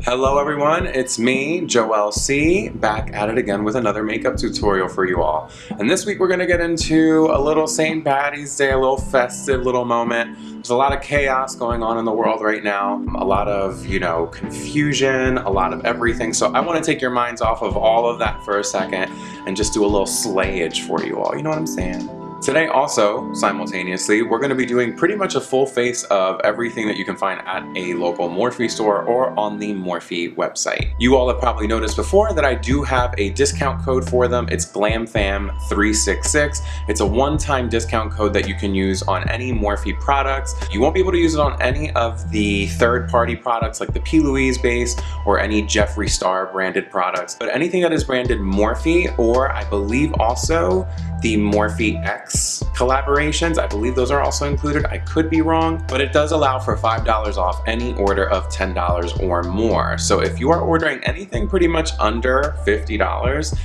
Hello everyone, it's me, Joel C, back at it again with another makeup tutorial for you all. And this week we're going to get into a little St. Patty's Day, a little festive little moment. There's a lot of chaos going on in the world right now. A lot of, confusion, a lot of everything. So I want to take your minds off of all of that for a second and just do a little slayage for you all. You know what I'm saying? Today also, simultaneously, we're going to be doing pretty much a full face of everything that you can find at a local Morphe store or on the Morphe website. You all have probably noticed before that I do have a discount code for them. It's GlamFam366. It's a one-time discount code that you can use on any Morphe products. You won't be able to use it on any of the third-party products like the P. Louise base or any Jeffree Star branded products, but anything that is branded Morphe, or I believe also the Morphe X collaborations, I believe those are also included. I could be wrong, but it does allow for $5 off any order of $10 or more. So if you are ordering anything pretty much under $50,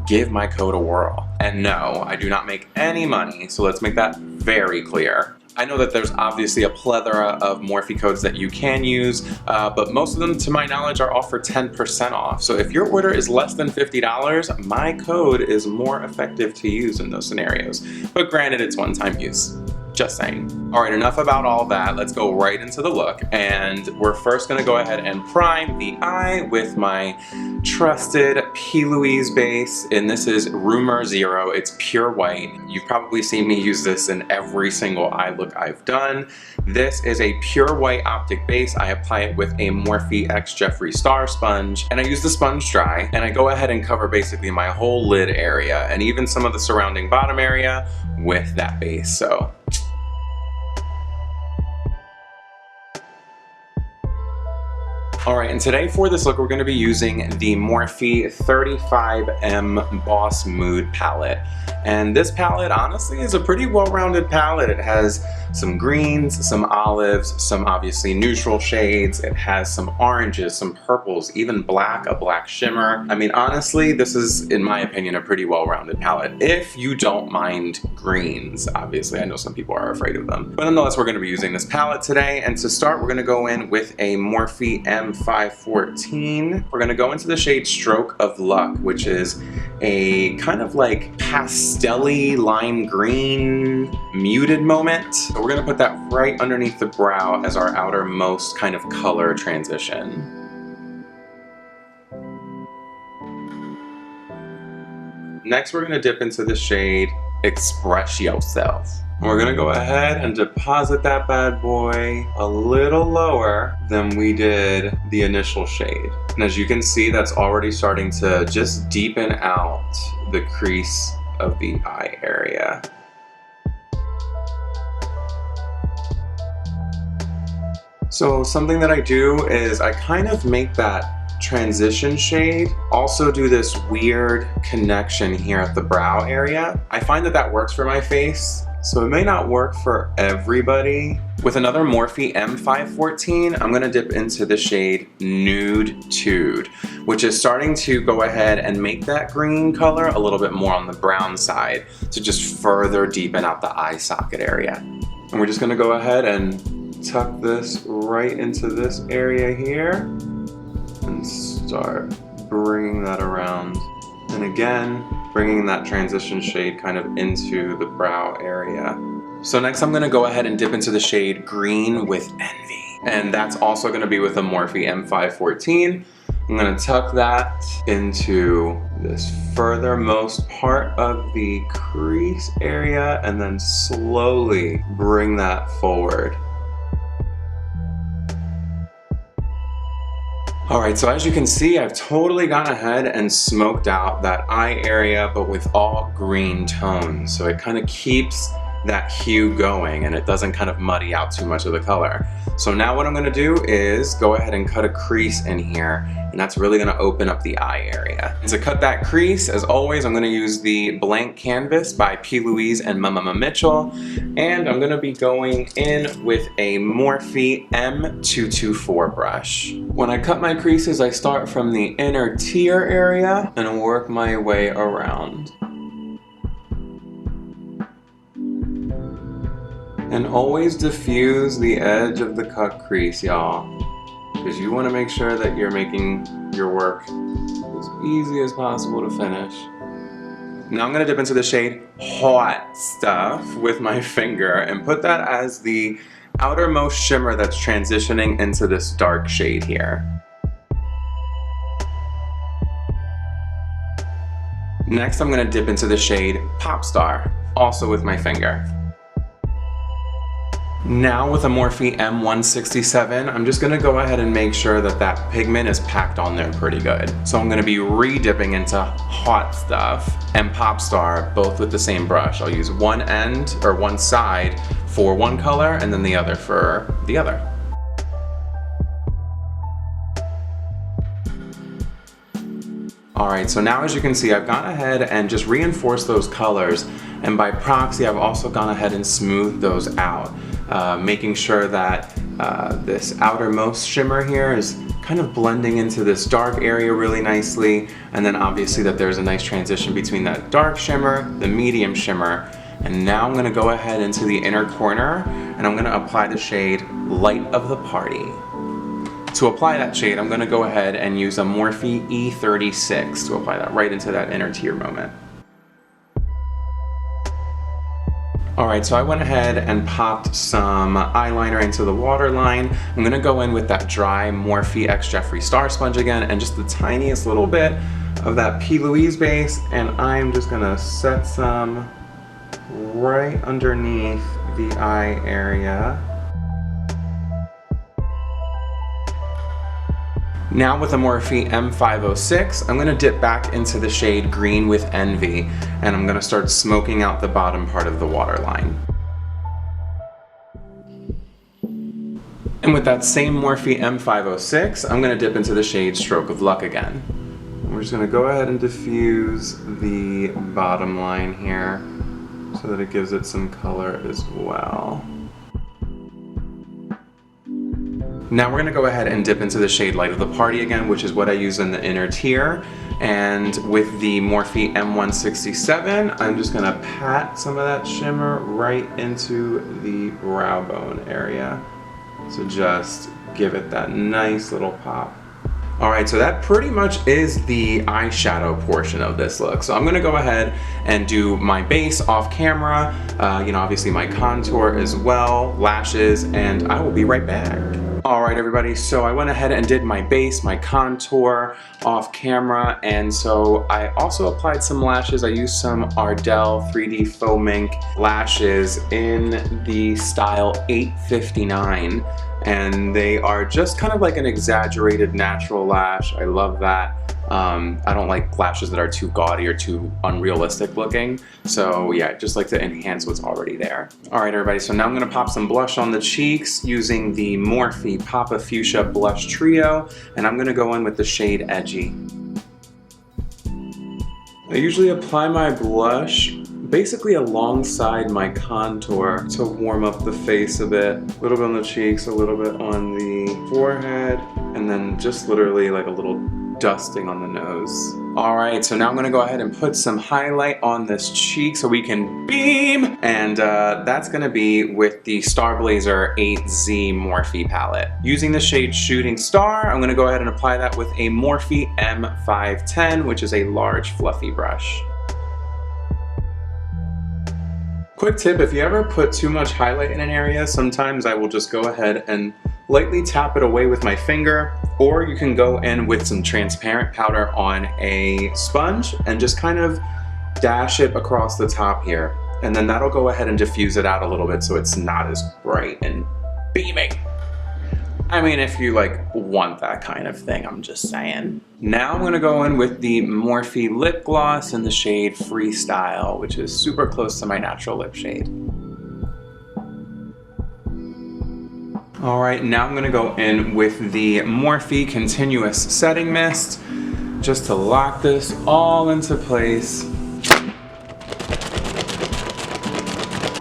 give my code a whirl. And no, I do not make any money, so let's make that very clear. I know that there's obviously a plethora of Morphe codes that you can use, but most of them, to my knowledge, are all for 10% off. So if your order is less than $50, my code is more effective to use in those scenarios. But granted, it's one-time use. Just saying. All right, enough about all that. Let's go right into the look. And we're first gonna go ahead and prime the eye with my trusted P. Louise base. And this is Rumour Zero. It's pure white. You've probably seen me use this in every single eye look I've done. This is a pure white optic base. I apply it with a Morphe X Jeffree Star sponge. And I use the sponge dry. And I go ahead and cover basically my whole lid area and even some of the surrounding bottom area with that base. So alright, and today for this look we're going to be using the Morphe 35M Boss Mood palette. And this palette honestly is a pretty well-rounded palette. It has some greens, some olives, some obviously neutral shades. It has some oranges, some purples, even black, a black shimmer. I mean, honestly, this is, in my opinion, a pretty well-rounded palette. If you don't mind greens, obviously, I know some people are afraid of them. But nonetheless, we're going to be using this palette today. And to start, we're going to go in with a Morphe M514. We're going to go into the shade Stroke of Luck, which is a kind of like pastel-y lime green muted moment. So we're going to put that right underneath the brow as our outermost kind of color transition. Next, we're going to dip into the shade Express Yourself. We're going to go ahead and deposit that bad boy a little lower than we did the initial shade. And as you can see, that's already starting to just deepen out the crease of the eye area. So something that I do is I kind of make that transition shade also do this weird connection here at the brow area. I find that that works for my face, so it may not work for everybody. With another Morphe M514, I'm gonna dip into the shade Nude Tude, which is starting to go ahead and make that green color a little bit more on the brown side to just further deepen out the eye socket area. And we're just gonna go ahead and tuck this right into this area here and start bringing that around. And again, bringing that transition shade kind of into the brow area. So next I'm gonna go ahead and dip into the shade Green with Envy. And that's also gonna be with a Morphe M514. I'm gonna tuck that into this furthermost part of the crease area and then slowly bring that forward. Alright, so as you can see, I've totally gone ahead and smoked out that eye area, but with all green tones. So it kind of keeps that hue going and it doesn't kind of muddy out too much of the color. So now what I'm going to do is go ahead and cut a crease in here, and that's really going to open up the eye area. And to cut that crease, as always, I'm going to use the Blank Canvas by P. Louise and Mama Mitchell, and I'm going to be going in with a Morphe M224 brush. When I cut my creases, I start from the inner tear area and work my way around. And always diffuse the edge of the cut crease, y'all. because you want to make sure that you're making your work as easy as possible to finish. Now I'm going to dip into the shade Hawt Stuff with my finger and put that as the outermost shimmer that's transitioning into this dark shade here. Next, I'm going to dip into the shade PopStar, also with my finger. Now with a Morphe M167, I'm just going to go ahead and make sure that that pigment is packed on there pretty good. So I'm going to be re-dipping into Hawt Stuff and PopStar, both with the same brush. I'll use one end, or one side, for one color, and then the other for the other. Alright, so now as you can see, I've gone ahead and just reinforced those colors, and by proxy I've also gone ahead and smoothed those out, making sure that this outermost shimmer here is kind of blending into this dark area really nicely, and then obviously that there's a nice transition between that dark shimmer, the medium shimmer, and now I'm going to go ahead into the inner corner and I'm going to apply the shade Light of the Party. To apply that shade, I'm going to go ahead and use a Morphe E36 to apply that right into that inner tear moment. Alright, so I went ahead and popped some eyeliner into the waterline. I'm going to go in with that dry Morphe X Jeffree Star sponge again and just the tiniest little bit of that P. Louise base, and I'm just going to set some right underneath the eye area. Now with a Morphe M506, I'm going to dip back into the shade Green with Envy, and I'm going to start smoking out the bottom part of the waterline. And with that same Morphe M506, I'm going to dip into the shade Stroke of Luck again. We're just going to go ahead and diffuse the bottom line here so that it gives it some color as well. Now we're going to go ahead and dip into the shade Light of the Party again, which is what I use in the inner tear. And with the Morphe M167, I'm just going to pat some of that shimmer right into the brow bone area. So just give it that nice little pop. Alright, so that pretty much is the eyeshadow portion of this look. So I'm going to go ahead and do my base off camera, obviously my contour as well, lashes, and I will be right back. Alright everybody, so I went ahead and did my base, my contour off camera, and so I also applied some lashes. I used some Ardell 3D Faux Mink lashes in the style 859, and they are just kind of like an exaggerated natural lash. I love that. I don't like lashes that are too gaudy or too unrealistic looking. So yeah, I just like to enhance what's already there. Alright everybody, so now I'm going to pop some blush on the cheeks using the Morphe Papa Fuchsia Blush Trio, and I'm going to go in with the shade Edgy. I usually apply my blush basically alongside my contour to warm up the face a bit. A little bit on the cheeks, a little bit on the forehead, and then just literally like a little dusting on the nose. Alright, so now I'm going to go ahead and put some highlight on this cheek so we can beam, and that's going to be with the Starblazer 8Z Morphe palette. Using the shade Shooting Star, I'm going to go ahead and apply that with a Morphe M510, which is a large fluffy brush. Quick tip, if you ever put too much highlight in an area, sometimes I will just go ahead and lightly tap it away with my finger, or you can go in with some transparent powder on a sponge and just kind of dash it across the top here. And then that'll go ahead and diffuse it out a little bit so it's not as bright and beaming. I mean, if you want that kind of thing, I'm just saying. Now I'm gonna go in with the Morphe lip gloss in the shade Freestyle, which is super close to my natural lip shade. Alright, now I'm gonna go in with the Morphe Continuous Setting Mist, just to lock this all into place.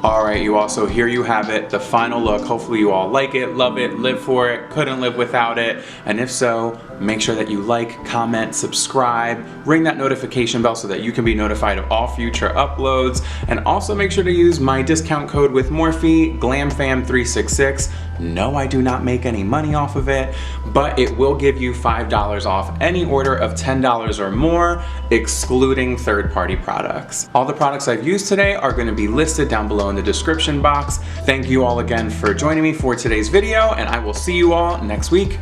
Alright, you all, so here you have it, the final look. Hopefully you all like it, love it, live for it, couldn't live without it. And if so, make sure that you like, comment, subscribe, ring that notification bell so that you can be notified of all future uploads. And also make sure to use my discount code with MorpheGlamFam366. No, I do not make any money off of it, but it will give you $5 off any order of $10 or more, excluding third-party products. All the products I've used today are going to be listed down below in the description box. Thank you all again for joining me for today's video, and I will see you all next week.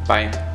Bye.